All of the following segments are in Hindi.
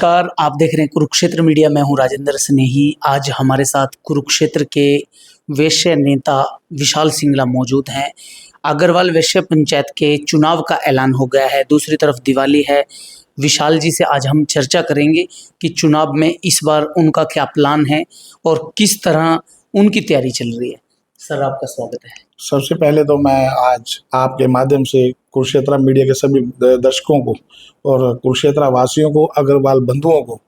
नमस्कार, आप देख रहे हैं कुरुक्षेत्र मीडिया। मैं हूं राजेंद्र स्नेही। आज हमारे साथ कुरुक्षेत्र के वैश्य नेता विशाल सिंगला मौजूद हैं। अग्रवाल वैश्य पंचायत के चुनाव का ऐलान हो गया है, दूसरी तरफ दिवाली है। विशाल जी से आज हम चर्चा करेंगे कि चुनाव में इस बार उनका क्या प्लान है और किस तरह उनकी तैयारी चल रही है। सर, आपका स्वागत है। सबसे पहले तो मैं आज आपके माध्यम से कुरुक्षेत्र मीडिया के सभी दर्शकों को और कुरुक्षेत्र वासियों को, अग्रवाल बंधुओं को,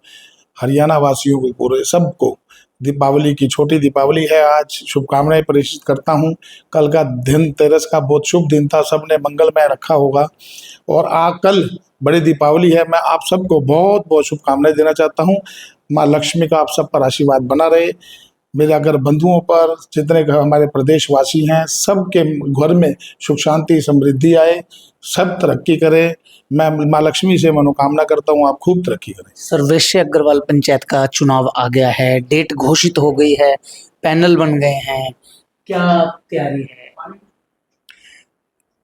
हरियाणा वासियों को, पूरे सबको दीपावली की, छोटी दीपावली है आज, शुभकामनाएं प्रेषित करता हूं। कल का दिन तेरस का बहुत शुभ दिन था, सबने मंगलमय रखा होगा। और कल बड़ी दीपावली है। मैं आप सबको बहुत बहुत शुभकामनाएं देना चाहता हूं। माँ लक्ष्मी का आप सब पर आशीर्वाद बना रहे। मेरे अगर बंधुओं पर, जितने हमारे प्रदेशवासी हैं, सबके घर में सुख शांति समृद्धि आए, सब तरक्की करें। मैं माँ लक्ष्मी से मनोकामना करता हूँ, आप खूब तरक्की करें। सर, वैश्य अग्रवाल पंचायत का चुनाव आ गया है, डेट घोषित हो गई है, पैनल बन गए हैं, क्या तैयारी है?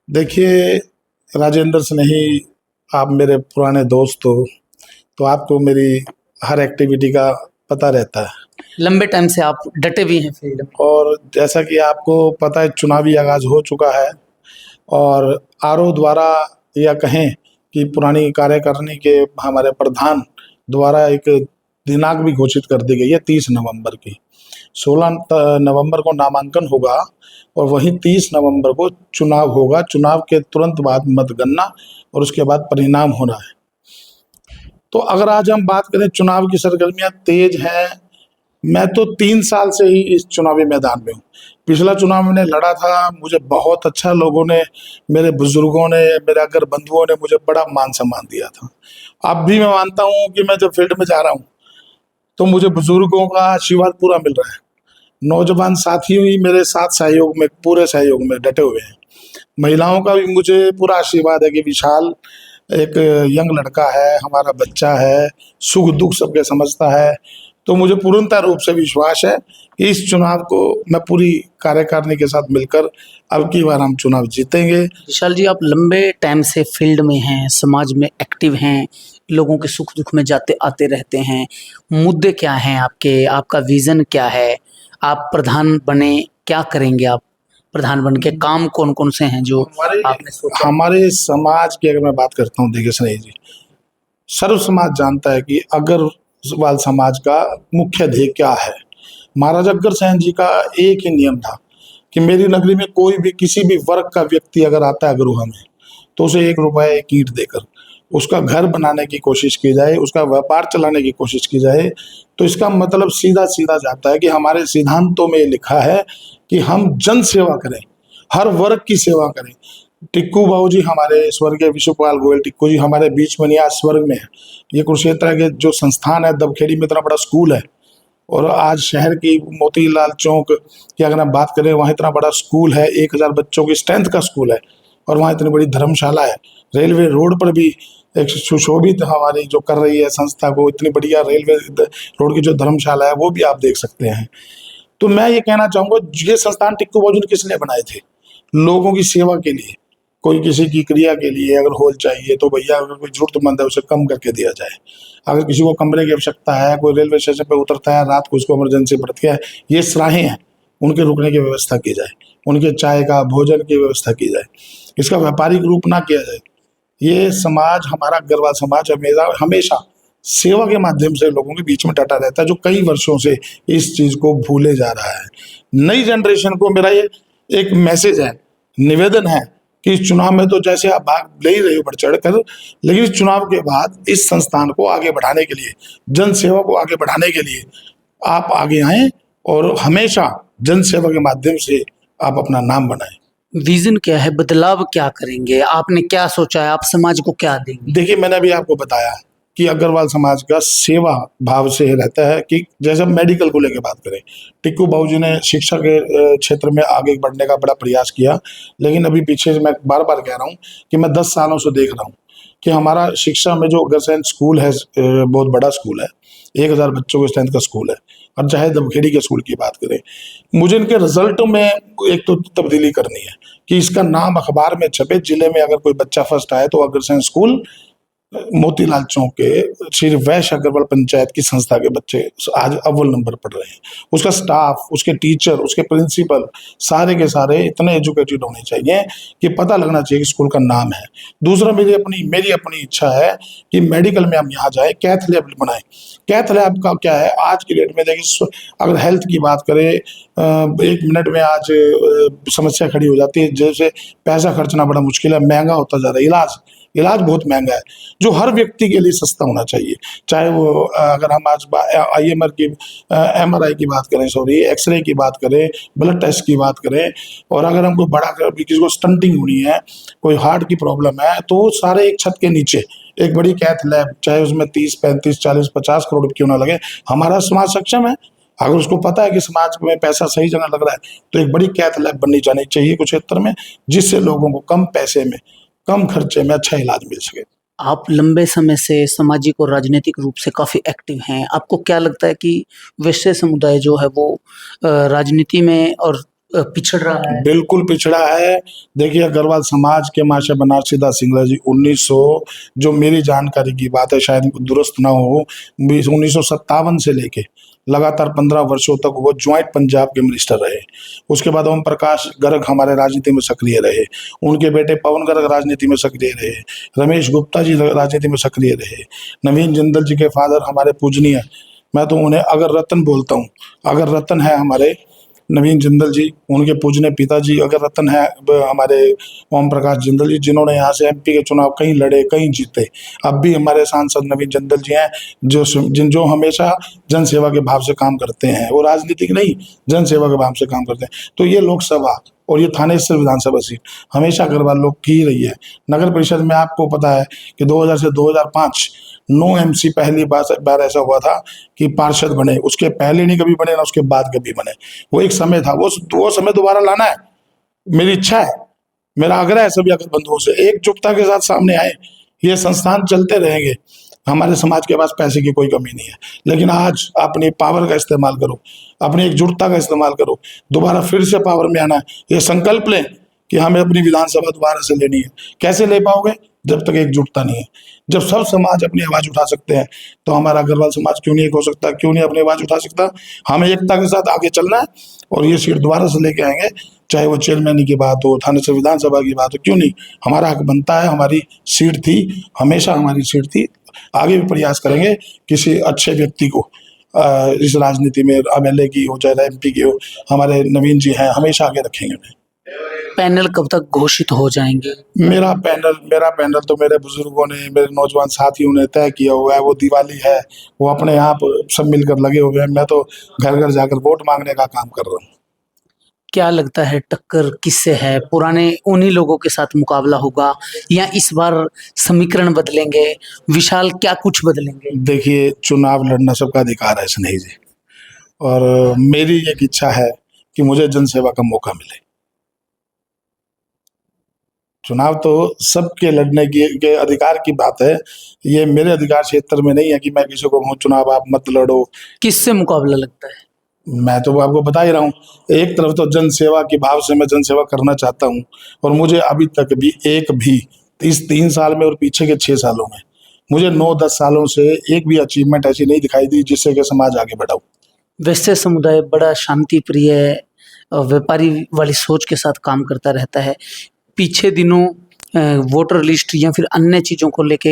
देखिए राजेंद्र स्नेही, आप मेरे पुराने दोस्त हो, तो आपको मेरी हर एक्टिविटी का पता रहता है। लंबे टाइम से आप डटे भी हैं फील्ड में। और जैसा कि आपको पता है, चुनावी आगाज हो चुका है और आरओ द्वारा, या कहें कि पुरानी कार्यकारिणी के हमारे प्रधान द्वारा एक दिनांक भी घोषित कर दी गई है 30 नवंबर की। 16 नवंबर को नामांकन होगा और वहीं 30 नवंबर को चुनाव होगा। चुनाव के तुरंत बाद मतगणना और उसके बाद परिणाम होना है। तो अगर आज हम बात करें, चुनाव की सरगर्मियां तेज हैं। मैं तो 3 साल से ही इस चुनावी मैदान में हूँ। पिछला चुनाव मैंने लड़ा था, मुझे बहुत अच्छा लोगों ने, मेरे बुजुर्गों ने, मेरे अगर बंधुओं ने मुझे बड़ा मान सम्मान दिया था। अब भी मैं मानता हूँ कि मैं जब फील्ड में जा रहा हूँ तो मुझे बुजुर्गों का आशीर्वाद पूरा मिल रहा है। नौजवान साथी भी मेरे साथ सहयोग में, पूरे सहयोग में डटे हुए हैं। महिलाओं का भी मुझे पूरा आशीर्वाद है कि विशाल एक यंग लड़का है, हमारा बच्चा है, सुख दुख सबके समझता है। तो मुझे पूर्णतः रूप से विश्वास है कि इस चुनाव को मैं पूरी कार्यकारिणी के साथ मिलकर अब की बार हम चुनाव जीतेंगे। विशाल जी, आप लंबे टाइम से फील्ड में हैं, समाज में एक्टिव हैं, लोगों के सुख दुख में जाते आते रहते हैं। मुद्दे क्या हैं आपके? आपका विजन क्या है? आप प्रधान बने, क्या करेंगे आप प्रधान बन के? काम कौन कौन से हैं जो आपने सोचा? हमारे समाज की अगर मैं बात करता हूँ, देखिए स्नेही जी, सर्व समाज जानता है कि अग्रवाल समाज का मुख्य ध्येय क्या है। महाराजा अग्रसेन जी का एक ही नियम था कि मेरी नगरी में कोई भी, किसी भी वर्ग का व्यक्ति अगर आता है गृह में, तो उसे 1 रुपया 1 ईंट देकर उसका घर बनाने की कोशिश की जाए, उसका व्यापार चलाने की कोशिश की जाए। तो इसका मतलब सीधा सीधा जाता है कि हमारे सिद्धांतों में लिखा है कि हम जन सेवा करें, हर वर्ग की सेवा करें। टिक्कू बाबू जी, हमारे स्वर्गीय विश्वपाल गोयल टिक्कू जी, हमारे बीच में आज स्वर्ग में है। ये कुरुक्षेत्र के जो संस्थान है, दबखेड़ी में इतना बड़ा स्कूल है, और आज शहर की मोतीलाल चौक की अगर हम बात करें, वहाँ इतना बड़ा स्कूल है, 1000 बच्चों की स्ट्रेंथ का स्कूल है, और वहाँ इतनी बड़ी धर्मशाला है। रेलवे रोड पर भी एक सुशोभित हमारी जो कर रही है संस्था को, इतनी बढ़िया रेलवे रोड की जो धर्मशाला है वो भी आप देख सकते हैं। तो मैं ये कहना चाहूँगा, ये संस्थान टिक्कू बाबू ने किस लिए बनाए थे? लोगों की सेवा के लिए। कोई किसी की क्रिया के लिए अगर हॉल चाहिए तो भैया, अगर कोई जरूरतमंद है उसे कम करके दिया जाए। अगर किसी को कमरे की आवश्यकता है, कोई रेलवे स्टेशन पे उतरता है रात को, उसको इमरजेंसी पड़ती है, ये सराहें हैं, उनके रुकने की व्यवस्था की जाए, उनके चाय का, भोजन की व्यवस्था की जाए, इसका व्यापारिक रूप ना किया जाए। ये समाज, हमारा अग्रवाल समाज हमेशा सेवा के माध्यम से लोगों के बीच में डटा रहता है, जो कई वर्षों से इस चीज को भूले जा रहा है। नई जनरेशन को मेरा ये एक मैसेज है, निवेदन है कि इस चुनाव में तो जैसे आप भाग ले ही रहे हो बढ़ चढ़ कर, लेकिन इस चुनाव के बाद इस संस्थान को आगे बढ़ाने के लिए, जन सेवा को आगे बढ़ाने के लिए आप आगे आएं और हमेशा जन सेवा के माध्यम से आप अपना नाम बनाएं। विजन क्या है? बदलाव क्या करेंगे? आपने क्या सोचा है? आप समाज को क्या देंगे? देखिए, मैंने अभी आपको बताया कि अग्रवाल समाज का सेवा भाव से रहता है कि जैसे मेडिकल को लेकर बात करें, टिक्कू बाबू जी ने शिक्षा के क्षेत्र में आगे बढ़ने का बड़ा प्रयास किया, लेकिन अभी पीछे मैं बार बार कह रहा हूँ कि मैं 10 सालों से देख रहा हूँ कि हमारा शिक्षा में जो अग्रसेन स्कूल है, बहुत बड़ा स्कूल है, 1000 बच्चों के स्ट्रेंथ का स्कूल है, और चाहे दबखेड़ी के स्कूल की बात करें, मुझे इनके रिजल्ट में एक तो तब्दीली करनी है कि इसका नाम अखबार में छपे, जिले में अगर कोई बच्चा फर्स्ट आए तो अग्रसेन स्कूल मोतीलाल चौक के श्री वैश्य अग्रवाल पंचायत की संस्था के बच्चे आज अव्वल नंबर पढ़ रहे हैं। उसका स्टाफ, उसके टीचर, उसके प्रिंसिपल सारे के सारे इतने एजुकेटेड होने चाहिए कि पता लगना चाहिए कि स्कूल का नाम है। दूसरा मेरी अपनी इच्छा है कि मेडिकल में हम यहाँ जाए, कैथ लैब बनाएं। कैथ लैब का क्या है, आज की डेट में देखिए, अगर हेल्थ की बात करें, 1 मिनट में आज समस्या खड़ी हो जाती है। जैसे पैसा खर्चना बड़ा मुश्किल है, महंगा होता जा रहा है, इलाज बहुत महंगा है, जो हर व्यक्ति के लिए सस्ता होना चाहिए। चाहे वो अगर हम आज IMR की MRI की बात करें, सॉरी एक्सरे की बात करें, ब्लड टेस्ट की बात करें, और अगर हमको बड़ा किसी को स्टंटिंग होनी है, कोई हार्ट की प्रॉब्लम है, तो सारे एक छत के नीचे एक बड़ी कैथ लैब, चाहे उसमें 30, 35, 40, 50 करोड़ क्यों ना लगे, हमारा समाज सक्षम है। अगर उसको पता है कि समाज में पैसा सही जगह लग रहा है, तो एक बड़ी कैथ लैब बननी जानी चाहिए कुछ क्षेत्र में, जिससे लोगों को कम पैसे में, कम खर्चे में अच्छा इलाज मिल सके। आप लंबे समय से सामाजिक और राजनीतिक रूप से काफ़ी एक्टिव हैं। आपको क्या लगता है कि वैश्य समुदाय जो है वो राजनीति में और पिछड़ रहा है? बिल्कुल पिछड़ा है। देखिए, अग्रवाल समाज के माशा बनारसी दास सिंगला जी 1900, जो मेरी जानकारी की बात है, शायद दुरुस्त ना हो, 1957 से लेके लगातार 15 वर्षों तक वो ज्वाइंट पंजाब के मिनिस्टर रहे। उसके बाद ओम प्रकाश गर्ग हमारे राजनीति में सक्रिय रहे, उनके बेटे पवन गर्ग राजनीति में सक्रिय रहे, रमेश गुप्ता जी राजनीति में सक्रिय रहे, नवीन जिंदल जी के फादर हमारे पूजनीय, मैं तो उन्हें अगर रतन बोलता हूँ, अगर रतन है हमारे नवीन जिंदल जी, उनके पूजने पिताजी अगर रतन है हमारे ओम प्रकाश जिंदल जी, जिन्होंने यहाँ से MP के चुनाव कहीं लड़े, कहीं जीते। अब भी हमारे सांसद नवीन जिंदल जी हैं, जो हमेशा जनसेवा के भाव से काम करते हैं, वो राजनीतिक नहीं, जनसेवा के भाव से काम करते हैं। तो ये लोकसभा और ये थानेश्वर विधानसभा सीट हमेशा अग्रवाल लोग की ही रही है। नगर परिषद में आपको पता है कि 2000 से 2005 नो MC पहली बार ऐसा हुआ था कि पार्षद बने, उसके पहले नहीं कभी बने, ना उसके बाद कभी बने। वो एक समय था, वो समय दोबारा लाना है। मेरी इच्छा है, मेरा आग्रह है सभी अगर बंधुओं से, एकजुटता के साथ सामने आए। ये संस्थान चलते रहेंगे, हमारे समाज के पास पैसे की कोई कमी नहीं है, लेकिन आज अपनी पावर का इस्तेमाल करो, अपनी एकजुटता का इस्तेमाल करो, दोबारा फिर से पावर में आना है। ये संकल्प लें कि हमें अपनी विधानसभा दोबारा से लेनी है। कैसे ले पाओगे? जब तक एकजुटता नहीं है। जब सब समाज अपनी आवाज उठा सकते हैं, तो हमारा अग्रवाल समाज क्यों नहीं एक हो सकता, क्यों नहीं अपनी आवाज उठा सकता? हमें एकता के साथ आगे चलना है और ये सीट दोबारा से लेके आएंगे, चाहे वो चेयरमैन की बात हो, थाने से विधानसभा की बात हो, क्यों नहीं, हमारा हक बनता है। हमारी सीट थी, हमेशा हमारी सीट थी, आगे भी प्रयास करेंगे किसी अच्छे व्यक्ति को इस राजनीति में, MLA की हो चाहे MP की हो, हमारे नवीन जी हैं, हमेशा आगे रखेंगे उन्हें। पैनल कब तक घोषित हो जाएंगे? मेरा पैनल तो मेरे बुजुर्गों ने, मेरे नौजवान साथियों ने तय किया हुआ है। वो दिवाली है, वो अपने यहाँ पर सब मिलकर लगे हुए हैं। मैं तो घर घर जाकर वोट मांगने का काम कर रहा हूँ। क्या लगता है टक्कर किससे है? पुराने उन्हीं लोगों के साथ मुकाबला होगा या इस बार समीकरण बदलेंगे? विशाल क्या कुछ बदलेंगे? देखिए, चुनाव लड़ना सबका अधिकार है स्नेही जी, और मेरी एक इच्छा है कि मुझे जनसेवा का मौका मिले। चुनाव तो सबके लड़ने के अधिकार की बात है, ये मेरे अधिकार क्षेत्र में नहीं है कि मैं किसी को कहूँ चुनाव आप मत लड़ो। किससे मुकाबला लगता है? मैं तो आपको बता ही रहा हूँ, एक तरफ तो जनसेवा के भाव से मैं जनसेवा करना चाहता हूँ, और मुझे अभी तक भी एक भी इस 3 साल में और पीछे के 6 सालों में मुझे 9-10 सालों से एक भी अचीवमेंट ऐसी नहीं दिखाई दी जिससे कि समाज आगे बढ़ा हो। वैश्य समुदाय बड़ा शांति प्रिय, व्यापारी वाली सोच के साथ काम करता रहता है। पीछे दिनों वोटर लिस्ट या फिर अन्य चीज़ों को लेके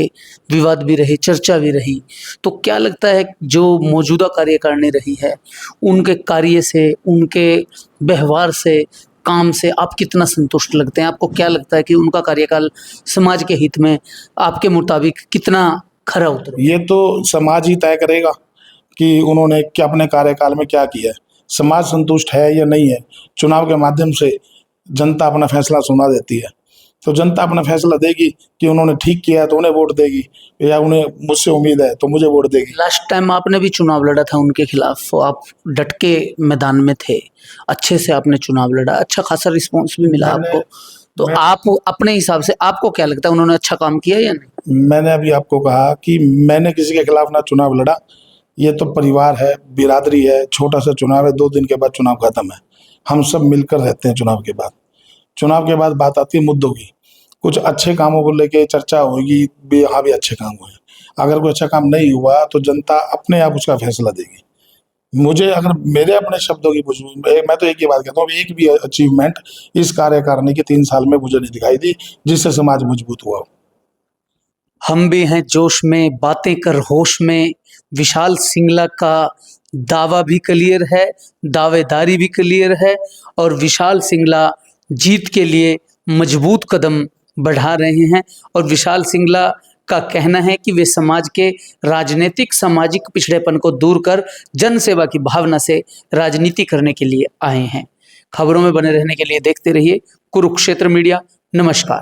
विवाद भी रही, चर्चा भी रही, तो क्या लगता है जो मौजूदा कार्यकारिणी रही है, उनके कार्य से, उनके व्यवहार से, काम से आप कितना संतुष्ट लगते हैं? आपको क्या लगता है कि उनका कार्यकाल समाज के हित में आपके मुताबिक कितना खरा उतरा? ये तो समाज ही तय करेगा कि उन्होंने क्या अपने कार्यकाल में क्या किया है। समाज संतुष्ट है या नहीं है, चुनाव के माध्यम से जनता अपना फैसला सुना देती है। तो जनता अपना फैसला देगी कि उन्होंने ठीक किया है तो उन्हें वोट देगी, या उन्हें मुझसे उम्मीद है तो मुझे वोट देगी। लास्ट टाइम आपने भी चुनाव लड़ा था उनके खिलाफ, तो आप डट के मैदान में थे, अच्छे से आपने चुनाव लड़ा, अच्छा खासा रिस्पॉन्स भी मिला आपको। तो आप अपने हिसाब से आपको क्या लगता है, उन्होंने अच्छा काम किया या नहीं? मैंने अभी आपको कहा कि मैंने किसी के खिलाफ ना चुनाव लड़ा। ये तो परिवार है, बिरादरी है, छोटा सा चुनाव है, 2 दिन के बाद चुनाव खत्म है। हम सब मिलकर रहते हैं। चुनाव के बाद बात आती है मुद्दों की। कुछ अच्छे कामों को लेके चर्चा होगी भी, हाँ भी अच्छे काम हुए। अगर कोई अच्छा काम नहीं हुआ तो जनता अपने आप उसका फैसला देगी। मुझे अगर मेरे अपने शब्दों की मैं तो एक ही बात कहता हूँ, एक भी अचीवमेंट इस कार्यकारिणी के 3 साल में मुझे नहीं दिखाई दी जिससे समाज मजबूत हुआ हो। हम भी हैं जोश में, बातें कर होश में। विशाल सिंगला का दावा भी क्लियर है, दावेदारी भी क्लियर है और विशाल सिंगला जीत के लिए मजबूत कदम बढ़ा रहे हैं। और विशाल सिंगला का कहना है कि वे समाज के राजनीतिक सामाजिक पिछड़ेपन को दूर कर जन सेवा की भावना से राजनीति करने के लिए आए हैं। खबरों में बने रहने के लिए देखते रहिए कुरुक्षेत्र मीडिया। नमस्कार।